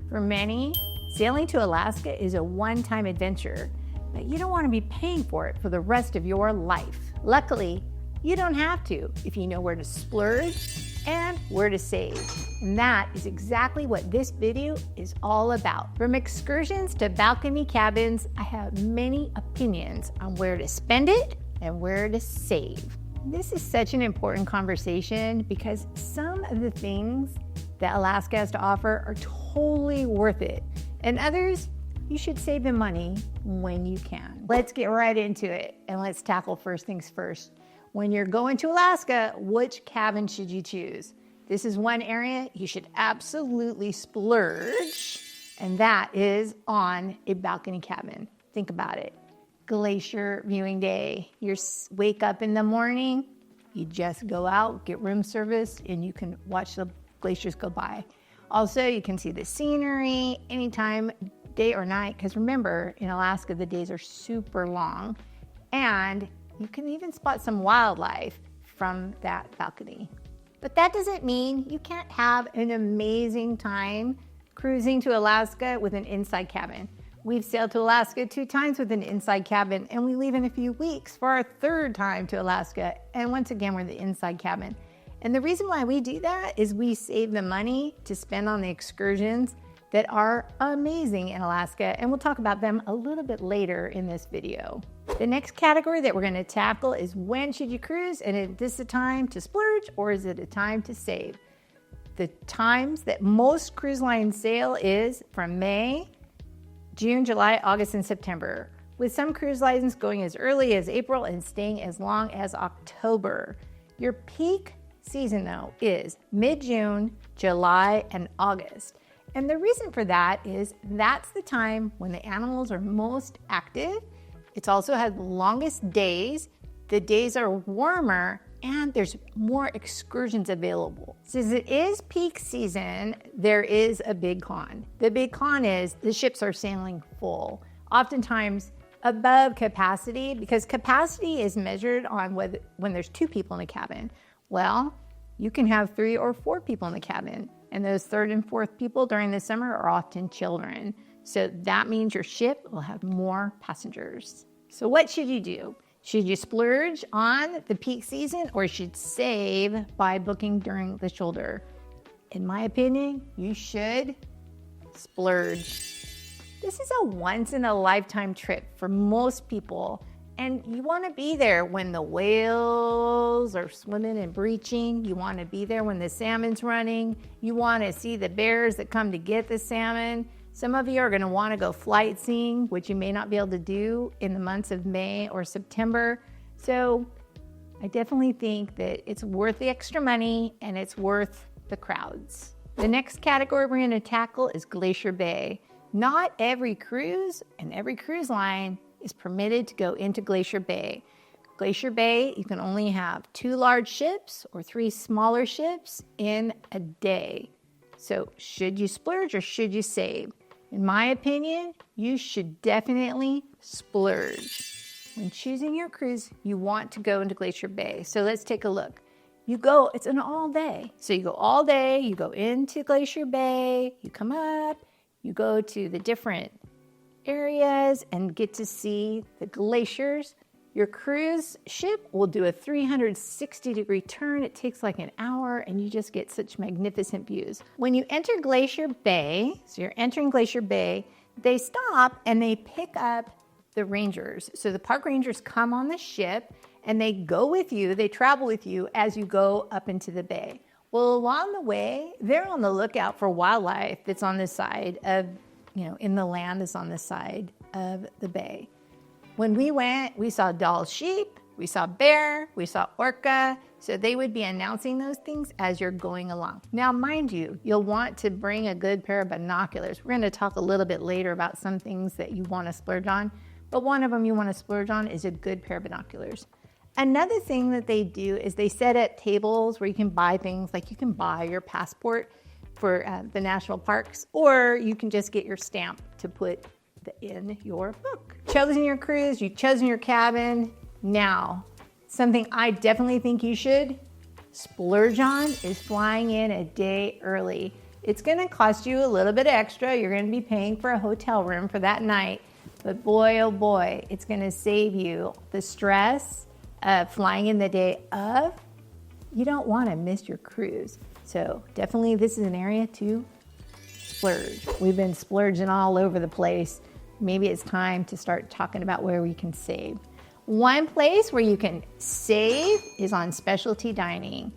For many, sailing to Alaska is a one-time adventure, but you don't want to be paying for it for the rest of your life. Luckily, you don't have to if you know where to splurge and where to save. And that is exactly what this video is all about. From excursions to balcony cabins, I have many opinions on where to spend it and where to save. This is such an important conversation because some of the things that Alaska has to offer are totally worth it, and others, you should save the money when you can. Let's get right into it, and let's tackle first things first. When you're going to Alaska, which cabin should you choose? This is one area you should absolutely splurge, and that is on a balcony cabin. Think about it. Glacier viewing day. You wake up in the morning, you just go out, get room service, and you can watch the glaciers go by. Also, you can see the scenery anytime, day or night, because remember, in Alaska, the days are super long, and you can even spot some wildlife from that balcony. But that doesn't mean you can't have an amazing time cruising to Alaska with an inside cabin. We've sailed to Alaska 2 times with an inside cabin, and we leave in a few weeks for our 3rd time to Alaska. And once again, we're the inside cabin. And the reason why we do that is we save the money to spend on the excursions that are amazing in Alaska. And we'll talk about them a little bit later in this video. The next category that we're going to tackle is when should you cruise? And is this a time to splurge or is it a time to save? The times that most cruise lines sail is from May, June, July, August, and September, with some cruise lines going as early as April and staying as long as October. Your peak season, though, is mid-June, July, and August. And the reason for that is that's the time when the animals are most active. It's also has the longest days, the days are warmer, and there's more excursions available. Since it is peak season, there is a big con. The big con is the ships are sailing full, oftentimes above capacity, because capacity is measured on when there's 2 people in a cabin. Well, you can have 3 or 4 people in the cabin, and those 3rd and 4th people during the summer are often children. So that means your ship will have more passengers. So what should you do? Should you splurge on the peak season or should save by booking during the shoulder? In my opinion, you should splurge. This is a once-in-a-lifetime trip for most people, and you want to be there when the whales are swimming and breaching. You want to be there when the salmon's running. You want to see the bears that come to get the salmon. Some of you are going to want to go flight seeing, which you may not be able to do in the months of May or September. So I definitely think that it's worth the extra money and it's worth the crowds. The next category we're going to tackle is Glacier Bay. Not every cruise and every cruise line is permitted to go into Glacier Bay. Glacier Bay, you can only have 2 large ships or 3 smaller ships in a day. So should you splurge or should you save? In my opinion, you should definitely splurge. When choosing your cruise, you want to go into Glacier Bay. So let's take a look. You go, it's an all day. So you go all day, you go into Glacier Bay, you come up, you go to the different areas and get to see the glaciers. Your cruise ship will do a 360-degree turn. It takes like an hour and you just get such magnificent views. When you enter Glacier Bay, so you're entering Glacier Bay, they stop and they pick up the rangers. So the park rangers come on the ship and they go with you, they travel with you as you go up into the bay. Well, along the way, they're on the lookout for wildlife that's on the side of, in the land that's on the side of the bay. When we went, we saw Dall sheep, we saw bear, we saw orca, so they would be announcing those things as you're going along. Now, mind you, you'll want to bring a good pair of binoculars. We're going to talk a little bit later about some things that you want to splurge on, but one of them you want to splurge on is a good pair of binoculars. Another thing that they do is they set up tables where you can buy things, like you can buy your passport for the national parks, or you can just get your stamp to put in your book. Chosen your cruise, you've chosen your cabin. Now, something I definitely think you should splurge on is flying in a day early. It's going to cost you a little bit extra. You're going to be paying for a hotel room for that night. But boy, oh boy, it's going to save you the stress of flying in the day of. You don't want to miss your cruise. So definitely this is an area to splurge. We've been splurging all over the place. Maybe it's time to start talking about where we can save. One place where you can save is on specialty dining.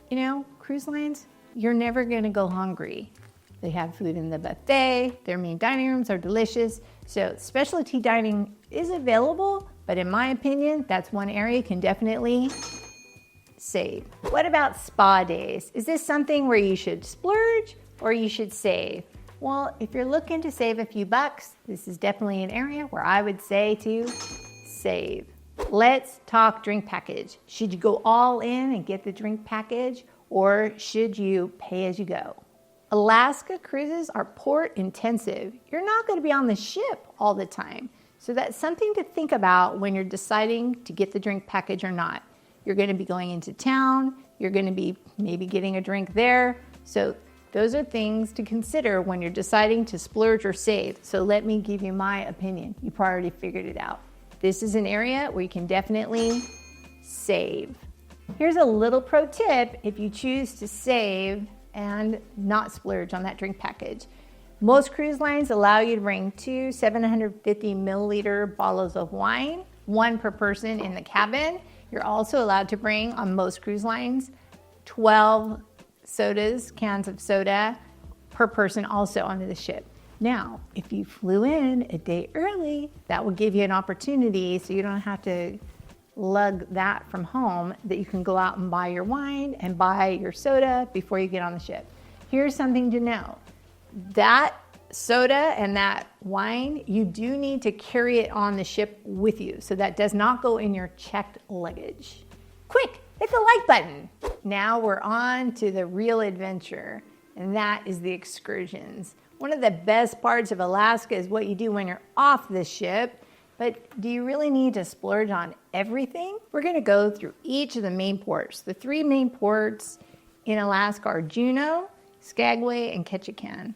You know, cruise lines, you're never going to go hungry. They have food in the buffet. Their main dining rooms are delicious. So specialty dining is available, but in my opinion, that's one area you can definitely save. What about spa days? Is this something where you should splurge or you should save? Well, if you're looking to save a few bucks, this is definitely an area where I would say to save. Let's talk drink package. Should you go all in and get the drink package, or should you pay as you go? Alaska cruises are port intensive. You're not going to be on the ship all the time. So that's something to think about when you're deciding to get the drink package or not. You're going to be going into town. You're going to be maybe getting a drink there. So those are things to consider when you're deciding to splurge or save. So let me give you my opinion. You probably already figured it out. This is an area where you can definitely save. Here's a little pro tip if you choose to save and not splurge on that drink package. Most cruise lines allow you to bring 2 750 milliliter bottles of wine, 1 per person in the cabin. You're also allowed to bring, on most cruise lines, 12 sodas, cans of soda per person also onto the ship. Now, if you flew in a day early, that will give you an opportunity so you don't have to lug that from home, that you can go out and buy your wine and buy your soda before you get on the ship. Here's something to know. That soda and that wine, you do need to carry it on the ship with you. So that does not go in your checked luggage. Quick, hit the like button. Now we're on to the real adventure, and that is the excursions. One of the best parts of Alaska is what you do when you're off the ship. But do you really need to splurge on everything? We're going to go through each of the main ports. The 3 main ports in Alaska are Juneau, Skagway, and Ketchikan.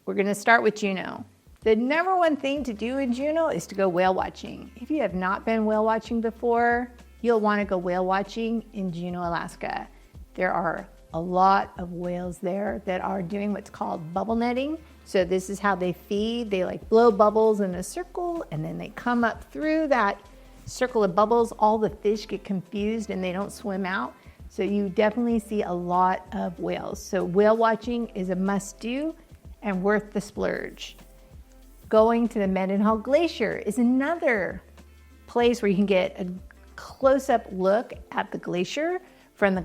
We're going to start with Juneau. The number one thing to do in Juneau is to go whale watching. If you have not been whale watching before, you'll want to go whale watching in Juneau, Alaska. There are a lot of whales there that are doing what's called bubble netting. So this is how they feed. They like blow bubbles in a circle, and then they come up through that circle of bubbles. All the fish get confused and they don't swim out. So you definitely see a lot of whales. So whale watching is a must-do and worth the splurge. Going to the Mendenhall Glacier is another place where you can get a close-up look at the glacier from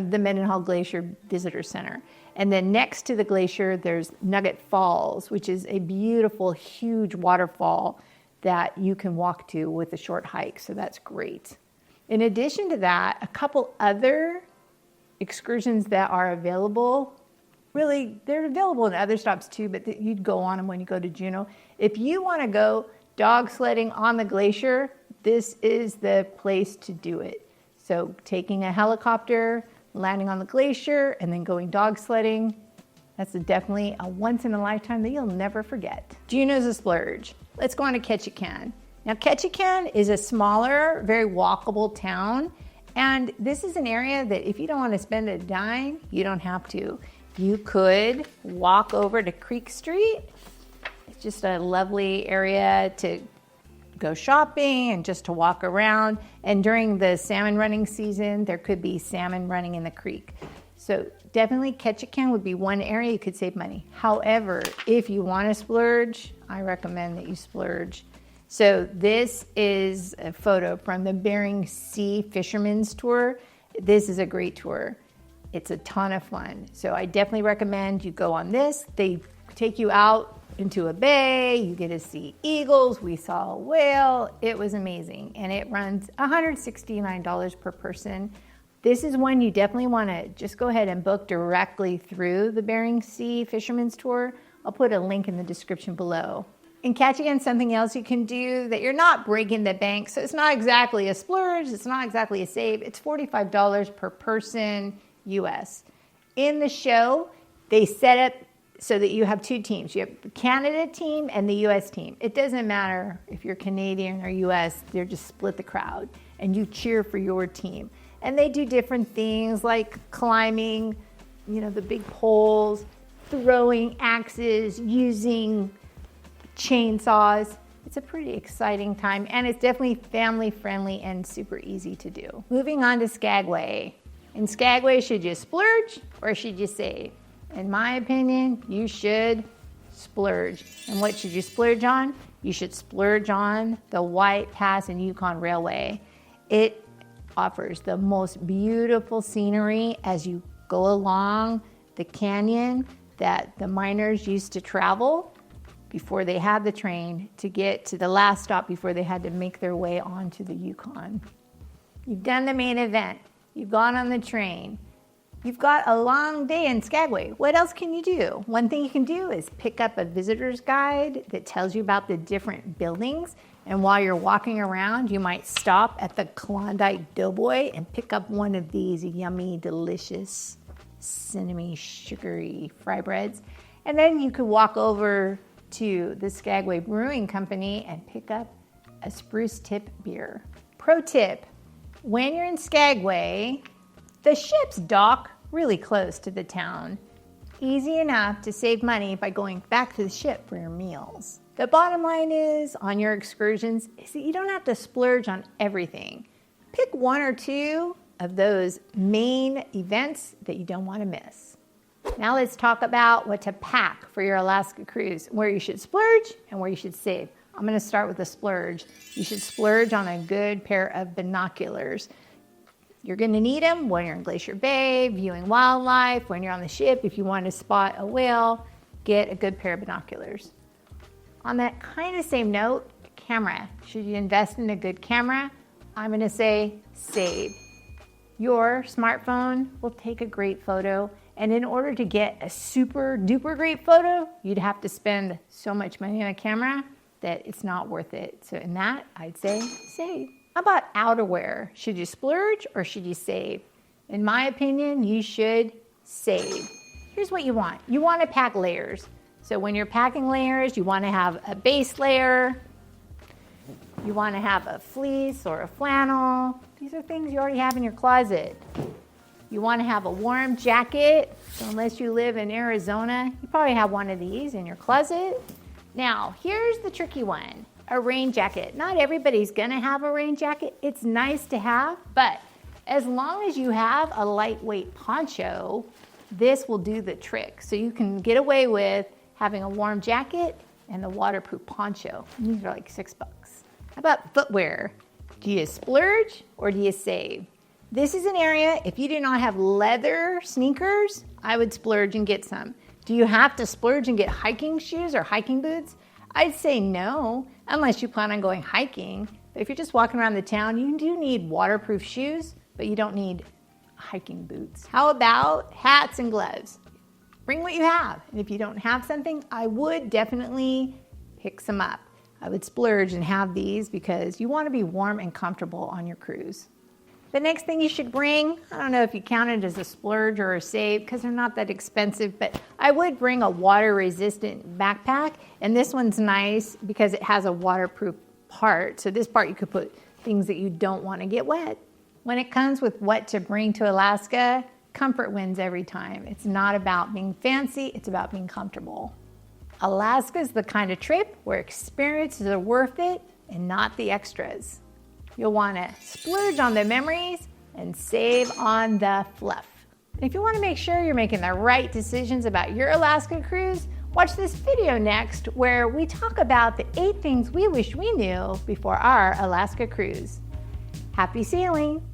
the Mendenhall Glacier Visitor Center. And then next to the glacier, there's Nugget Falls, which is a beautiful, huge waterfall that you can walk to with a short hike. So that's great. In addition to that, a couple other excursions that are available, really, they're available in other stops too, but you'd go on them when you go to Juneau. If you want to go dog sledding on the glacier, this is the place to do it. So taking a helicopter, landing on the glacier, and then going dog sledding, that's definitely a once in a lifetime that you'll never forget. Juneau's a splurge. Let's go on to Ketchikan. Now Ketchikan is a smaller, very walkable town, and this is an area that if you don't want to spend a dime, you don't have to. You could walk over to Creek Street. It's just a lovely area to go shopping and just to walk around. And during the salmon running season, there could be salmon running in the creek. So definitely Ketchikan would be one area you could save money. However, if you want to splurge, I recommend that you splurge. So this is a photo from the Bering Sea Fisherman's Tour. This is a great tour. It's a ton of fun. So I definitely recommend you go on this. They take you out into a bay, you get to see eagles, we saw a whale, it was amazing. And it runs $169 per person. This is one you definitely want to just go ahead and book directly through the Bering Sea Fisherman's Tour. I'll put a link in the description below. In Ketchikan, something else you can do that you're not breaking the bank, so it's not exactly a splurge, it's not exactly a save, it's $45 per person US. In the show, they set up so that you have two teams. You have the Canada team and the US team. It doesn't matter if you're Canadian or US, they're just split the crowd and you cheer for your team. And they do different things like climbing, the big poles, throwing axes, using chainsaws. It's a pretty exciting time, and it's definitely family friendly and super easy to do. Moving on to Skagway. In Skagway, should you splurge or should you save? In my opinion, you should splurge. And what should you splurge on? You should splurge on the White Pass and Yukon Railway. It offers the most beautiful scenery as you go along the canyon that the miners used to travel before they had the train to get to the last stop before they had to make their way onto the Yukon. You've done the main event. You've gone on the train. You've got a long day in Skagway. What else can you do? One thing you can do is pick up a visitor's guide that tells you about the different buildings. And while you're walking around, you might stop at the Klondike Doughboy and pick up one of these yummy, delicious, cinnamony, sugary fry breads. And then you could walk over to the Skagway Brewing Company and pick up a Spruce Tip beer. Pro tip, when you're in Skagway, the ships dock really close to the town. Easy enough to save money by going back to the ship for your meals. The bottom line is, on your excursions, is that you don't have to splurge on everything. Pick one or two of those main events that you don't want to miss. Now let's talk about what to pack for your Alaska cruise, where you should splurge and where you should save. I'm going to start with the splurge. You should splurge on a good pair of binoculars. You're going to need them when you're in Glacier Bay, viewing wildlife, when you're on the ship. If you want to spot a whale, get a good pair of binoculars. On that kind of same note, camera. Should you invest in a good camera? I'm going to say save. Your smartphone will take a great photo, and in order to get a super duper great photo, you'd have to spend so much money on a camera that it's not worth it. So in that, I'd say save. How about outerwear? Should you splurge or should you save? In my opinion, you should save. Here's what you want. You want to pack layers. So when you're packing layers, you want to have a base layer. You want to have a fleece or a flannel. These are things you already have in your closet. You want to have a warm jacket. So unless you live in Arizona, you probably have one of these in your closet. Now, here's the tricky one. A rain jacket. Not everybody's gonna have a rain jacket. It's nice to have, but as long as you have a lightweight poncho, this will do the trick. So you can get away with having a warm jacket and a waterproof poncho. These are like $6. How about footwear? Do you splurge or do you save? This is an area, if you do not have leather sneakers, I would splurge and get some. Do you have to splurge and get hiking shoes or hiking boots? I'd say no, unless you plan on going hiking. But if you're just walking around the town, you do need waterproof shoes, but you don't need hiking boots. How about hats and gloves? Bring what you have. And if you don't have something, I would definitely pick some up. I would splurge and have these because you want to be warm and comfortable on your cruise. The next thing you should bring, I don't know if you count it as a splurge or a save because they're not that expensive, but I would bring a water-resistant backpack. And this one's nice because it has a waterproof part. So this part you could put things that you don't want to get wet. When it comes with what to bring to Alaska, comfort wins every time. It's not about being fancy, it's about being comfortable. Alaska is the kind of trip where experiences are worth it and not the extras. You'll want to splurge on the memories and save on the fluff. And if you want to make sure you're making the right decisions about your Alaska cruise, watch this video next where we talk about the 8 things we wish we knew before our Alaska cruise. Happy sailing!